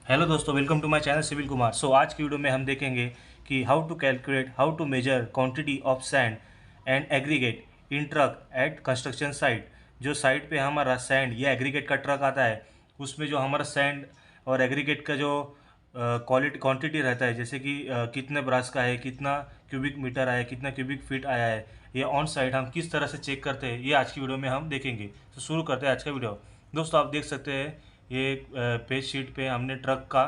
Hello दोस्तों, welcome to my channel civil Kumar. आज की वीडियो में हम देखेंगे कि how to calculate, how to measure quantity of sand and aggregate in truck at construction site. जो साइट पे हमारा सैंड या एग्रीगेट का ट्रक आता है, उसमें जो हमारा सैंड और एग्रीगेट का जो क्वालिटी क्वांटिटी रहता है, जैसे कि कितने ब्रास का है, कितना क्यूबिक मीटर आया है, कितना क्यूबिक फीट आया है, ये ऑन साइट हम किस तरह से चेक करते हैं, ये आज की वीडियो में हम देखेंगे। तो शुरू करते हैं आज का वीडियो। दोस्तों, आप देख सकते हैं ये पेज शीट पे हमने ट्रक का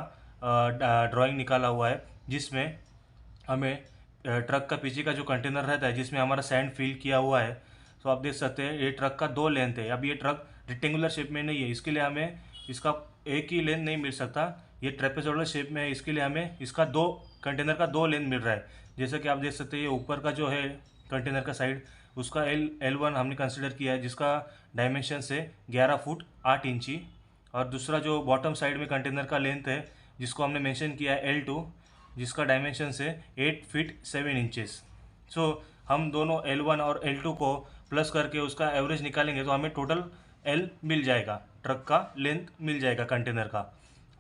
ड्राइंग निकाला हुआ है, जिसमें हमें ट्रक का पीछे का जो कंटेनर रहता है, जिसमें हमारा सैंड फिल किया हुआ है। तो आप देख सकते हैं ये ट्रक का दो लेंथ है। अब ये ट्रक रेक्टेंगुलर शेप में नहीं है, इसके लिए हमें इसका एक ही लेंथ नहीं मिल सकता। ये ट्रेपेजोइडल शेप में है, इसके लिए हमें इसका दो कंटेनर का दो लेंथ मिल रहा है। जैसे कि आप देख सकते हैं ये ऊपर का जो है कंटेनर का साइड, उसका L1 हमने कंसिडर किया है, जिसका डायमेंशन से 11 फुट 8 इंची। और दूसरा जो बॉटम साइड में कंटेनर का लेंथ है, जिसको हमने मेंशन किया है L2, जिसका डायमेंशन से 8 फीट 7 इंचेस। हम दोनों L1 और L2 को प्लस करके उसका एवरेज निकालेंगे तो हमें टोटल L मिल जाएगा, ट्रक का लेंथ मिल जाएगा कंटेनर का।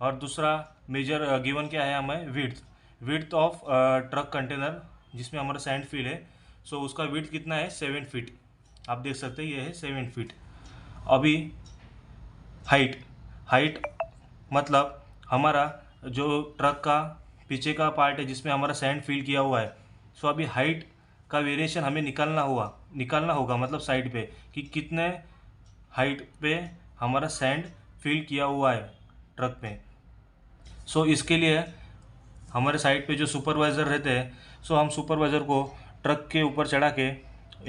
और दूसरा मेजर गिवन क्या है हमें, विड्थ ऑफ ट्रक कंटेनर, जिसमें हमारा सैंड फिल है। उसका विड्थ कितना है, 7 फीट। आप देख सकते हैं ये है 7 फीट। अभी हाइट हाइट मतलब हमारा जो ट्रक का पीछे का पार्ट है, जिसमें हमारा सैंड फिल किया हुआ है। अभी हाइट का वेरिएशन हमें निकालना होगा, मतलब साइड पे कि कितने हाइट पे हमारा सैंड फिल किया हुआ है ट्रक पे। इसके लिए हमारे साइड पे जो सुपरवाइज़र रहते हैं, हम सुपरवाइज़र को ट्रक के ऊपर चढ़ा के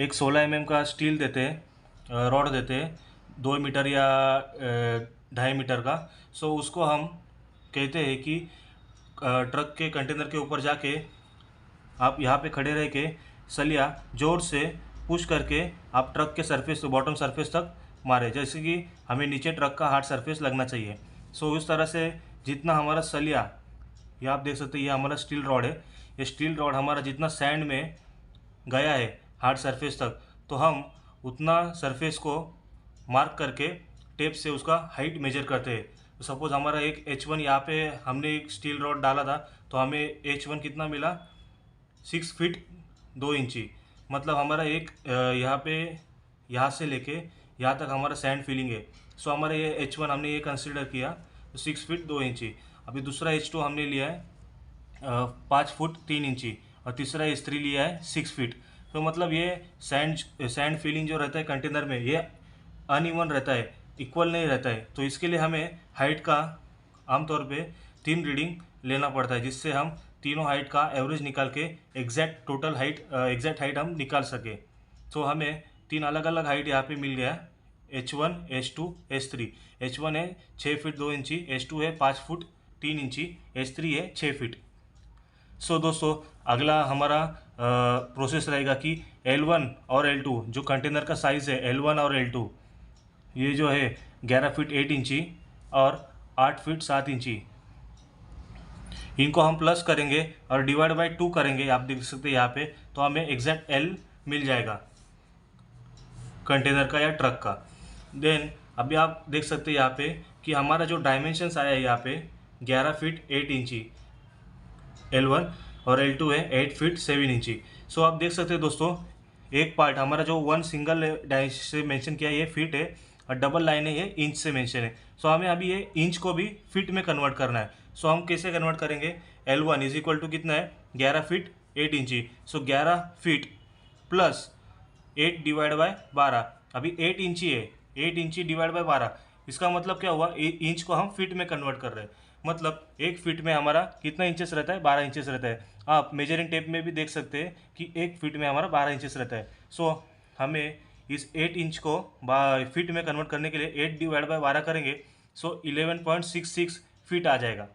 एक 16 mm का स्टील देते हैं, रॉड देते हैं, 2 मीटर या 2.5 मीटर का। उसको हम कहते हैं कि ट्रक के कंटेनर के ऊपर जाके आप यहाँ पे खड़े रह के सलिया जोर से पुश करके आप ट्रक के सरफेस बॉटम सरफेस तक मारे, जैसे कि हमें नीचे ट्रक का हार्ड सरफेस लगना चाहिए। उस तरह से जितना हमारा सलिया, ये आप देख सकते हैं ये हमारा स्टील रॉड है, ये स्टील रॉड हमारा जितना सैंड में गया है हार्ड सरफेस तक, तो हम उतना सरफेस को मार्क करके टेप से उसका हाइट मेजर करते हैं। तो सपोज़ हमारा एक H1 यहाँ पे हमने एक स्टील रॉड डाला था, तो हमें H1 कितना मिला, 6 फीट 2 इंची। मतलब हमारा एक यहाँ पे यहाँ से लेके यहाँ तक हमारा सैंड फिलिंग है। हमारा ये H1 हमने ये कंसिडर किया, तो 6 फीट 2 इंची। अभी दूसरा H2 हमने लिया है 5 फुट 3 इंची, और तीसरा S3 लिया है 6 फीट। मतलब ये सैंड फिलिंग जो रहता है कंटेनर में, ये अनइवन रहता है, इक्वल नहीं रहता है। तो इसके लिए हमें हाइट का आमतौर पे 3 रीडिंग लेना पड़ता है, जिससे हम तीनों हाइट का एवरेज निकाल के एग्जैक्ट हाइट हम निकाल सके। हमें 3 अलग अलग हाइट यहाँ पे मिल गया, H1 H2 S3। H1 है 6 फीट 2 इंची, H2 है 5 फुट 3 इंची, S3 है 6 फीट। दोस्तों, अगला हमारा प्रोसेस रहेगा कि L1 और L2 जो कंटेनर का साइज़ है, L1 और L2 ये जो है 11 फीट 8 इंची और 8 फीट 7 इंची, इनको हम प्लस करेंगे और डिवाइड बाई 2 करेंगे। आप देख सकते हैं यहाँ पे, तो हमें एग्जैक्ट L मिल जाएगा कंटेनर का या ट्रक का। देन अभी आप देख सकते हैं यहाँ पे कि हमारा जो डायमेंशंस आया है यहाँ पे 11 फीट 8 इंची L1, और L2 है 8 फीट 7 इंची। आप देख सकते हैं दोस्तों, एक पार्ट हमारा जो वन सिंगल डाइस से मेंशन किया है ये फीट है, और डबल लाइन है ये इंच से मेंशन है। हमें अभी ये इंच को भी फीट में कन्वर्ट करना है। हम कैसे कन्वर्ट करेंगे, L1 इज इक्वल टू कितना है, 11 फीट 8 इंची। 11 फीट प्लस 8 डिवाइड बाय 12। अभी 8 इंची है, 8 इंची डिवाइड बाय 12, इसका मतलब क्या हुआ, इंच को हम फीट में कन्वर्ट कर रहे हैं। मतलब एक फीट में हमारा कितना इंचेस रहता है, 12 इंचेस रहता है। आप मेजरिंग टेप में भी देख सकते हैं कि एक फीट में हमारा 12 इंचेस रहता है। हमें इस 8 इंच को फीट में कन्वर्ट करने के लिए 8 डिवाइड बाय 12 करेंगे, 11.66 फीट आ जाएगा।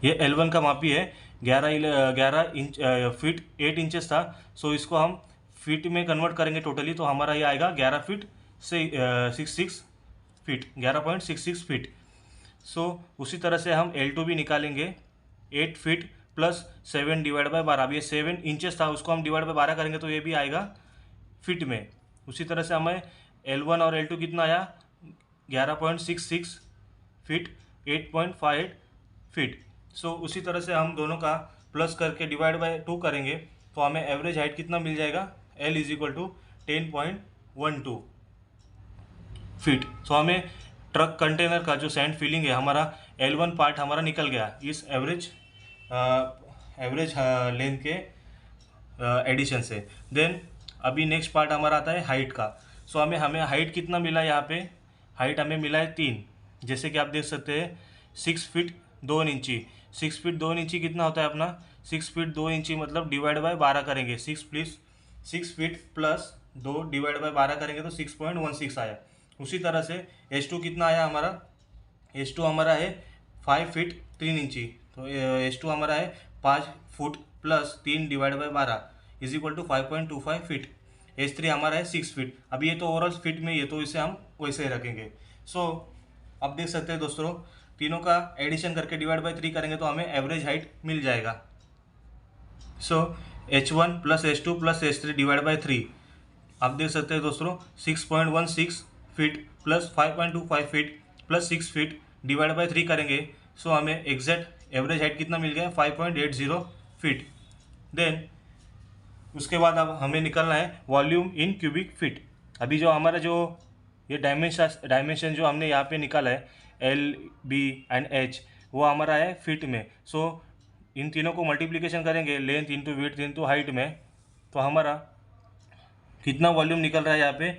ये L1 का मापी है, 11 इंच फीट 8 इंचेस था। इसको हम फीट में कन्वर्ट करेंगे टोटली, तो हमारा ये आएगा 11 फीट से 66 फीट, 11.66 फीट। उसी तरह से हम L2 भी निकालेंगे, 8 फीट प्लस 7 डिवाइड बाय 12। अब ये 7 इंचेस था, उसको हम डिवाइड बाय 12 करेंगे तो ये भी आएगा फीट में। उसी तरह से हमें L1 और L2 कितना आया, 11.66 फीट 8.58 फीट। सो उसी तरह से हम दोनों का प्लस करके डिवाइड बाय 2 करेंगे तो हमें एवरेज हाइट कितना मिल जाएगा, L is equal to 10.12 feet. So हमें ट्रक कंटेनर का जो सैंड फिलिंग है हमारा L1 पार्ट हमारा निकल गया इस एवरेज लेंथ के एडिशन से। देन अभी नेक्स्ट पार्ट हमारा आता है हाइट का। सो हमें हाइट कितना मिला, यहाँ पे हाइट हमें मिला है 3। जैसे कि आप देख सकते हैं 6 फीट 2 इंची। 6 फीट 2 इंची कितना होता है अपना, 6 फीट 2 इंची मतलब डिवाइड बाय 12 करेंगे। 6 फीट प्लस 2 डिवाइड बाय 12 करेंगे तो 6.16 आया। उसी तरह से H2 कितना आया हमारा, H2 हमारा है 5 फीट 3 इंची। तो H2 हमारा है 5 foot plus 3 divide by 12 is equal to 5.25 feet. H3 हमारा है 6 फीट। अभी ये तो ओवरऑल फीट में, ये तो इसे हम वैसे ही रखेंगे। सो अब देख सकते हैं दोस्तों, तीनों का एडिशन करके डिवाइड बाय 3 करेंगे तो हमें एवरेज हाइट मिल जाएगा। सो H1 plus H2 plus H3 divide by 3, आप देख सकते हैं दोस्तों 6.16 feet plus 5.25 feet plus 6 feet divide by 3 करेंगे। सो हमें एग्जैक्ट एवरेज हाइट कितना मिल गया, 5.80 फीट। देन उसके बाद अब हमें निकालना है वॉल्यूम इन क्यूबिक फीट। अभी जो हमारा जो ये डायमेंशन जो हमने यहाँ पे निकाला है L, B एंड H, वो हमारा है फीट में। सो इन तीनों को मल्टीप्लिकेशन करेंगे length into width into height में, तो हमारा कितना वॉल्यूम निकल रहा है यहाँ पे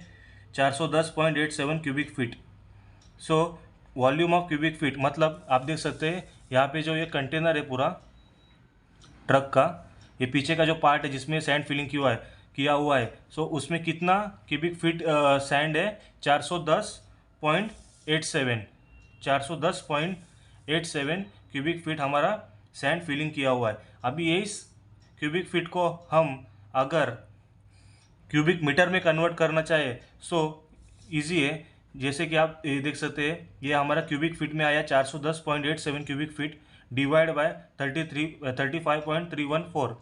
410.87 cubic feet. So volume of cubic feet मतलब आप देख सकते हैं यहाँ पे जो ये कंटेनर है पूरा ट्रक का, ये पीछे का जो पार्ट है जिसमें सैंड फिलिंग किया हुआ है, सो उसमें कितना क्यूबिक फीट सैंड है 410.87 क्यूबिक फीट हमारा सैंड फिलिंग किया हुआ है। अभी ये इस क्यूबिक फीट को हम अगर क्यूबिक मीटर में कन्वर्ट करना चाहे सो इजी है। जैसे कि आप ये देख सकते हैं ये हमारा क्यूबिक फीट में आया 410.87 क्यूबिक फीट डिवाइड बाय 35.314।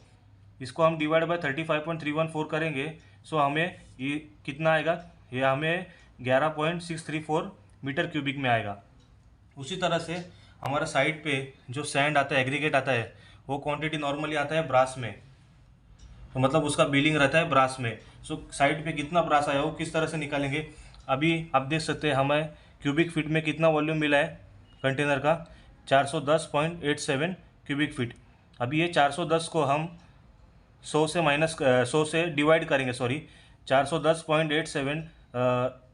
इसको हम डिवाइड बाय 35.314 करेंगे सो हमें ये कितना आएगा, ये हमें 11.634 मीटर क्यूबिक में आएगा। उसी तरह से हमारा साइड पे जो सैंड आता है, एग्रीगेट आता है, वो क्वांटिटी नॉर्मली आता है ब्रास में, तो मतलब उसका बिलिंग रहता है ब्रास में। सो साइड पे कितना ब्रास आया वो किस तरह से निकालेंगे, अभी आप देख सकते हैं हमें क्यूबिक फीट में कितना वॉल्यूम मिला है कंटेनर का 410.87 क्यूबिक फीट। अभी ये 410 को हम 100 से डिवाइड करेंगे, 410.87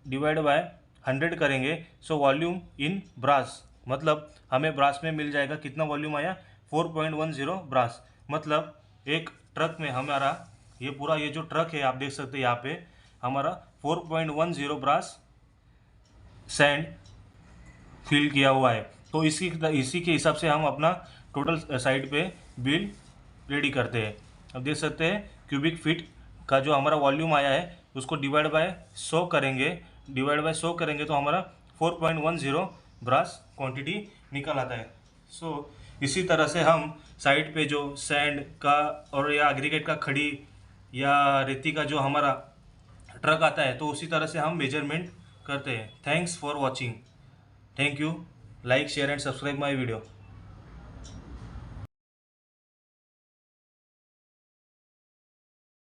डिवाइड बाय 100 करेंगे। सो वॉल्यूम इन ब्रास मतलब हमें ब्रास में मिल जाएगा कितना वॉल्यूम आया 4.10 ब्रास। मतलब एक ट्रक में हमारा ये पूरा ये जो ट्रक है आप देख सकते हैं यहाँ पे हमारा 4.10 ब्रास सैंड फिल किया हुआ है। तो इसी के हिसाब से हम अपना टोटल साइड पे बिल रेडी करते हैं। अब देख सकते हैं क्यूबिक फीट का जो हमारा वॉल्यूम आया है उसको डिवाइड बाय 100 करेंगे तो हमारा 4.10 ब्रास क्वांटिटी निकल आता है। सो इसी तरह से हम साइड पे जो सैंड का और या एग्रीगेट का खड़ी या रेती का जो हमारा ट्रक आता है तो उसी तरह से हम मेजरमेंट करते हैं। Thanks for watching. Thank you. Like share and subscribe my video.